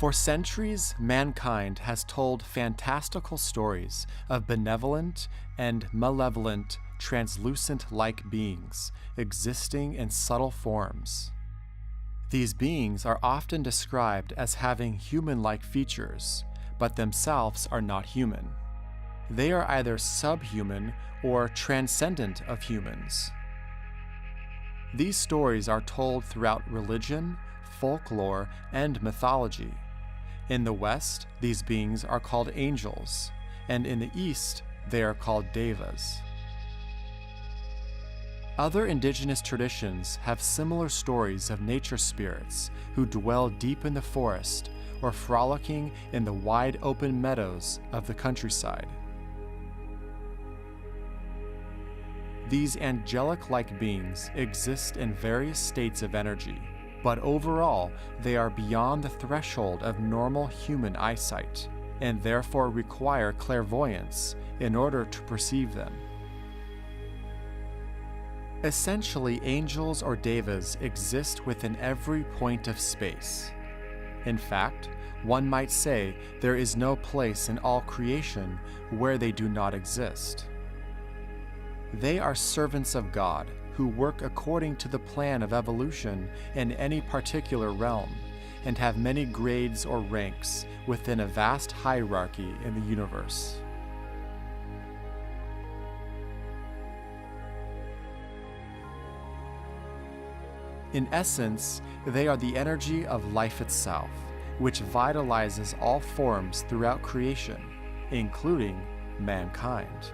For centuries, mankind has told fantastical stories of benevolent and malevolent, translucent-like beings existing in subtle forms. These beings are often described as having human-like features, but themselves are not human. They are either subhuman or transcendent of humans. These stories are told throughout religion, folklore, and mythology. In the West, these beings are called angels, and in the East, they are called devas. Other indigenous traditions have similar stories of nature spirits who dwell deep in the forest or frolicking in the wide open meadows of the countryside. These angelic-like beings exist in various states of energy, but overall, they are beyond the threshold of normal human eyesight, and therefore require clairvoyance in order to perceive them. Essentially, angels or devas exist within every point of space. In fact, one might say there is no place in all creation where they do not exist. They are servants of God who work according to the plan of evolution in any particular realm, and have many grades or ranks within a vast hierarchy in the universe. In essence, they are the energy of life itself, which vitalizes all forms throughout creation, including mankind.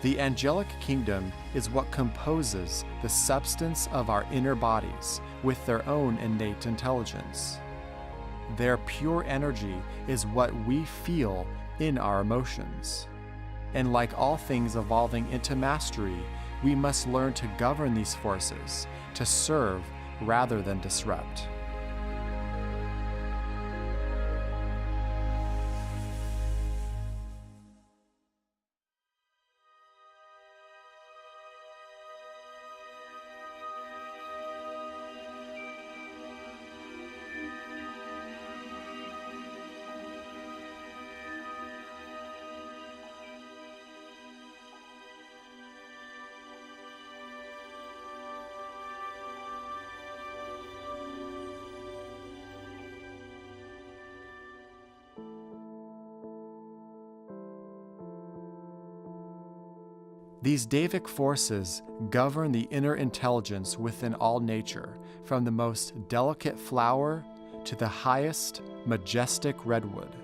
The angelic kingdom is what composes the substance of our inner bodies with their own innate intelligence. Their pure energy is what we feel in our emotions. And like all things evolving into mastery, we must learn to govern these forces, to serve rather than disrupt. These Devic forces govern the inner intelligence within all nature, from the most delicate flower to the highest, majestic redwood.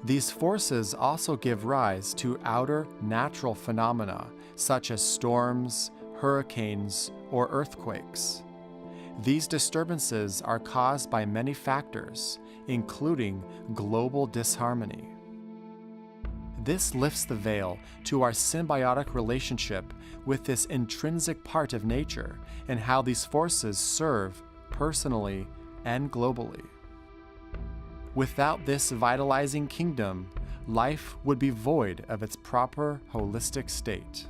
These forces also give rise to outer natural phenomena such as storms, hurricanes, or earthquakes. These disturbances are caused by many factors, including global disharmony. This lifts the veil to our symbiotic relationship with this intrinsic part of nature and how these forces serve personally and globally. Without this vitalizing kingdom, life would be void of its proper holistic state.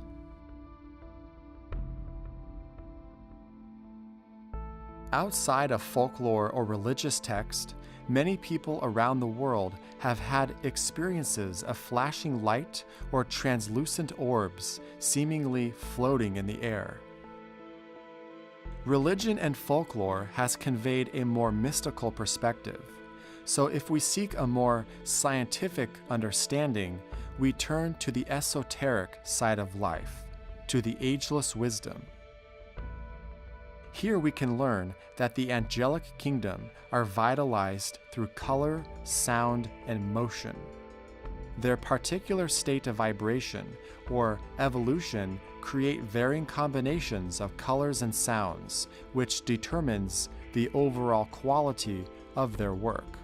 Outside of folklore or religious text, many people around the world have had experiences of flashing light or translucent orbs seemingly floating in the air. Religion and folklore has conveyed a more mystical perspective, so if we seek a more scientific understanding, we turn to the esoteric side of life, to the ageless wisdom. Here we can learn that the angelic kingdom are vitalized through color, sound, and motion. Their particular state of vibration or evolution create varying combinations of colors and sounds, which determines the overall quality of their work.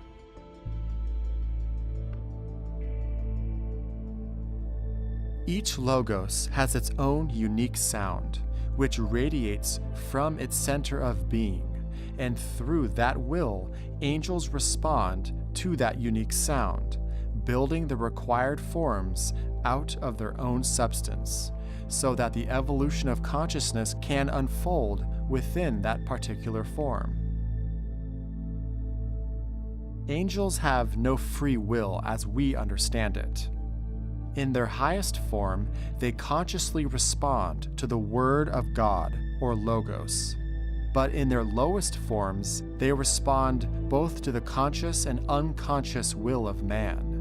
Each logos has its own unique sound, which radiates from its center of being, and through that will, angels respond to that unique sound, building the required forms out of their own substance, so that the evolution of consciousness can unfold within that particular form. Angels have no free will as we understand it. In their highest form, they consciously respond to the Word of God, or Logos. But in their lowest forms, they respond both to the conscious and unconscious will of man.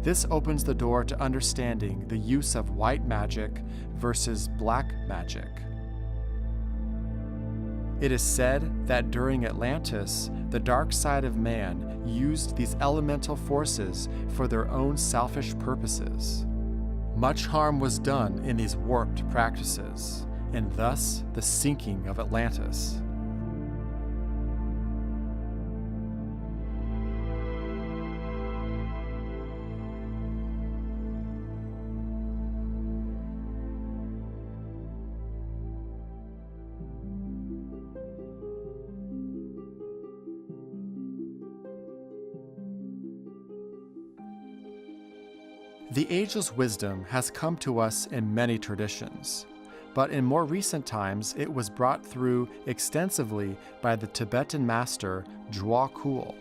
This opens the door to understanding the use of white magic versus black magic. It is said that during Atlantis, the dark side of man used these elemental forces for their own selfish purposes. Much harm was done in these warped practices, and thus the sinking of Atlantis. The ageless wisdom has come to us in many traditions, but in more recent times it was brought through extensively by the Tibetan master Djwa Khul.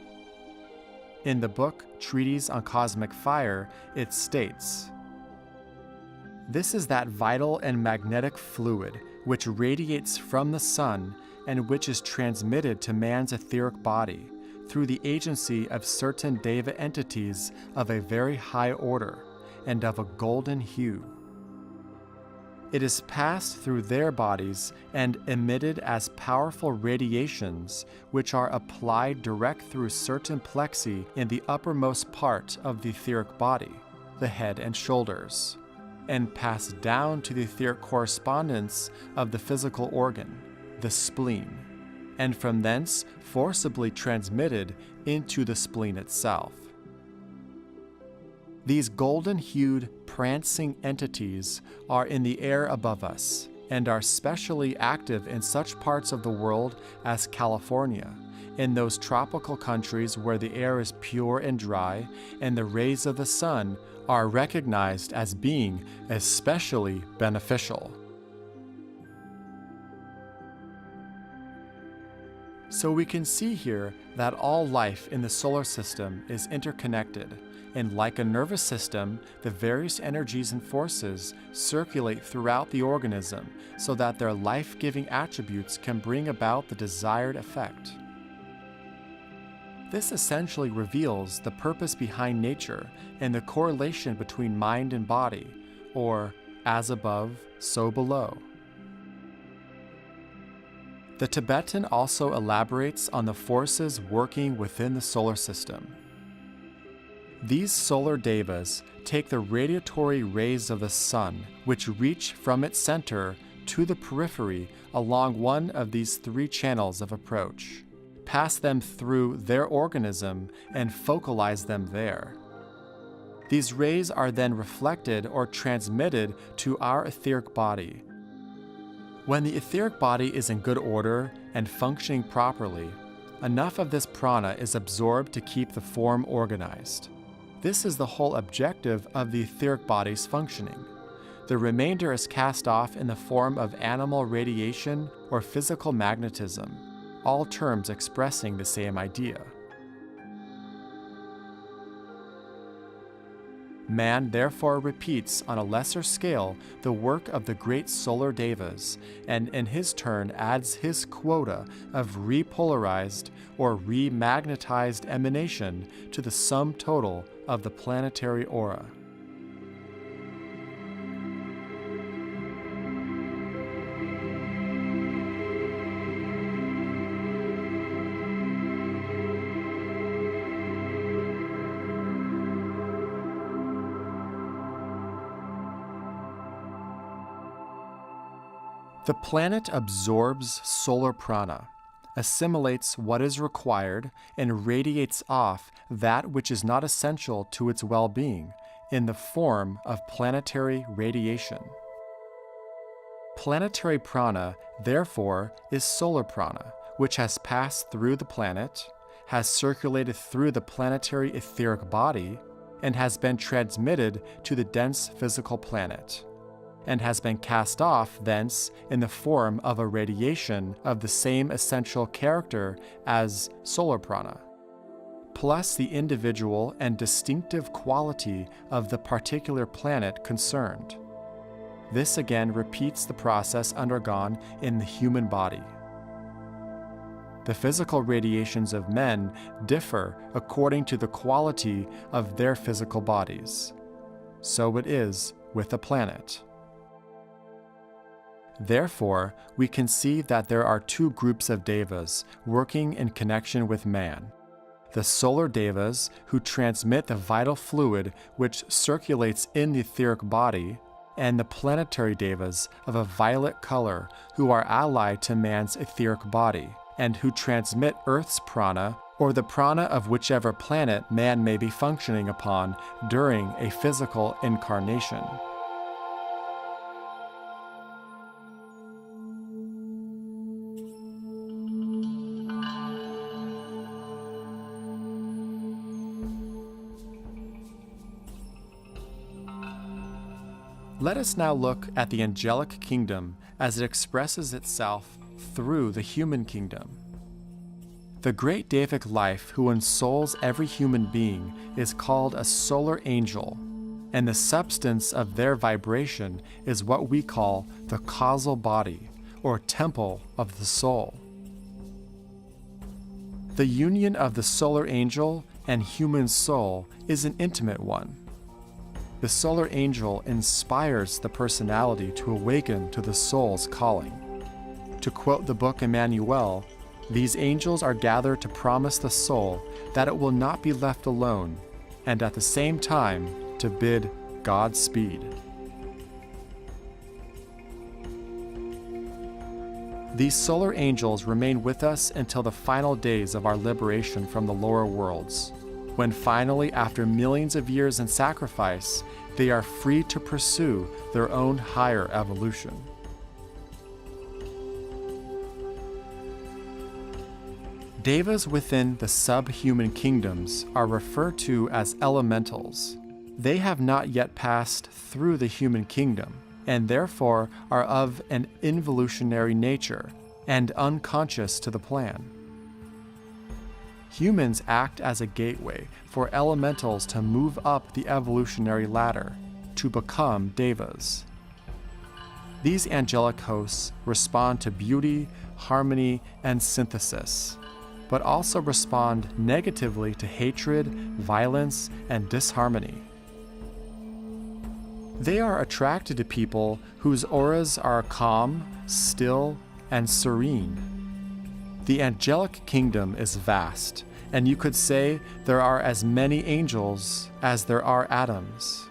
In the book Treatise on Cosmic Fire, it states, "This is that vital and magnetic fluid which radiates from the sun and which is transmitted to man's etheric body through the agency of certain deva entities of a very high order and of a golden hue. It is passed through their bodies and emitted as powerful radiations which are applied direct through certain plexi in the uppermost part of the etheric body, the head and shoulders, and passed down to the etheric correspondence of the physical organ, the spleen, and from thence forcibly transmitted into the spleen itself. These golden-hued, prancing entities are in the air above us and are specially active in such parts of the world as California, in those tropical countries where the air is pure and dry and the rays of the sun are recognized as being especially beneficial." So we can see here that all life in the solar system is interconnected, and like a nervous system, the various energies and forces circulate throughout the organism so that their life-giving attributes can bring about the desired effect. This essentially reveals the purpose behind nature and the correlation between mind and body, or as above, so below. The Tibetan also elaborates on the forces working within the solar system. These solar devas take the radiatory rays of the sun, which reach from its center to the periphery along one of these three channels of approach, pass them through their organism, and focalize them there. These rays are then reflected or transmitted to our etheric body. When the etheric body is in good order and functioning properly, enough of this prana is absorbed to keep the form organized. This is the whole objective of the etheric body's functioning. The remainder is cast off in the form of animal radiation or physical magnetism, all terms expressing the same idea. Man therefore repeats on a lesser scale the work of the great solar devas, and in his turn adds his quota of repolarized or remagnetized emanation to the sum total of the planetary aura. The planet absorbs solar prana, assimilates what is required, and radiates off that which is not essential to its well-being in the form of planetary radiation. Planetary prana, therefore, is solar prana, which has passed through the planet, has circulated through the planetary etheric body, and has been transmitted to the dense physical planet. and has been cast off thence in the form of a radiation of the same essential character as solar prana, plus the individual and distinctive quality of the particular planet concerned. This again repeats the process undergone in the human body. The physical radiations of men differ according to the quality of their physical bodies. So it is with a planet. Therefore, we conceive that there are two groups of devas working in connection with man. The solar devas, who transmit the vital fluid which circulates in the etheric body, and the planetary devas of a violet color, who are allied to man's etheric body, and who transmit Earth's prana, or the prana of whichever planet man may be functioning upon during a physical incarnation. Let us now look at the angelic kingdom as it expresses itself through the human kingdom. The great Devic life who ensouls every human being is called a solar angel, and the substance of their vibration is what we call the causal body, or temple of the soul. The union of the solar angel and human soul is an intimate one. The solar angel inspires the personality to awaken to the soul's calling. To quote the book Emmanuel, these angels are gathered to promise the soul that it will not be left alone, and at the same time to bid Godspeed. These solar angels remain with us until the final days of our liberation from the lower worlds, when finally, after millions of years in sacrifice, they are free to pursue their own higher evolution. Devas within the subhuman kingdoms are referred to as elementals. They have not yet passed through the human kingdom, and therefore are of an involutionary nature and unconscious to the plan. Humans act as a gateway for elementals to move up the evolutionary ladder, to become devas. These angelic hosts respond to beauty, harmony, and synthesis, but also respond negatively to hatred, violence, and disharmony. They are attracted to people whose auras are calm, still, and serene. The angelic kingdom is vast, and you could say there are as many angels as there are atoms.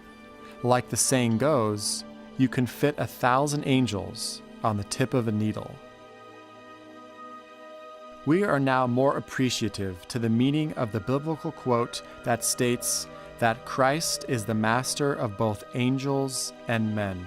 Like the saying goes, you can fit 1,000 angels on the tip of a needle. We are now more appreciative to the meaning of the biblical quote that states that Christ is the master of both angels and men.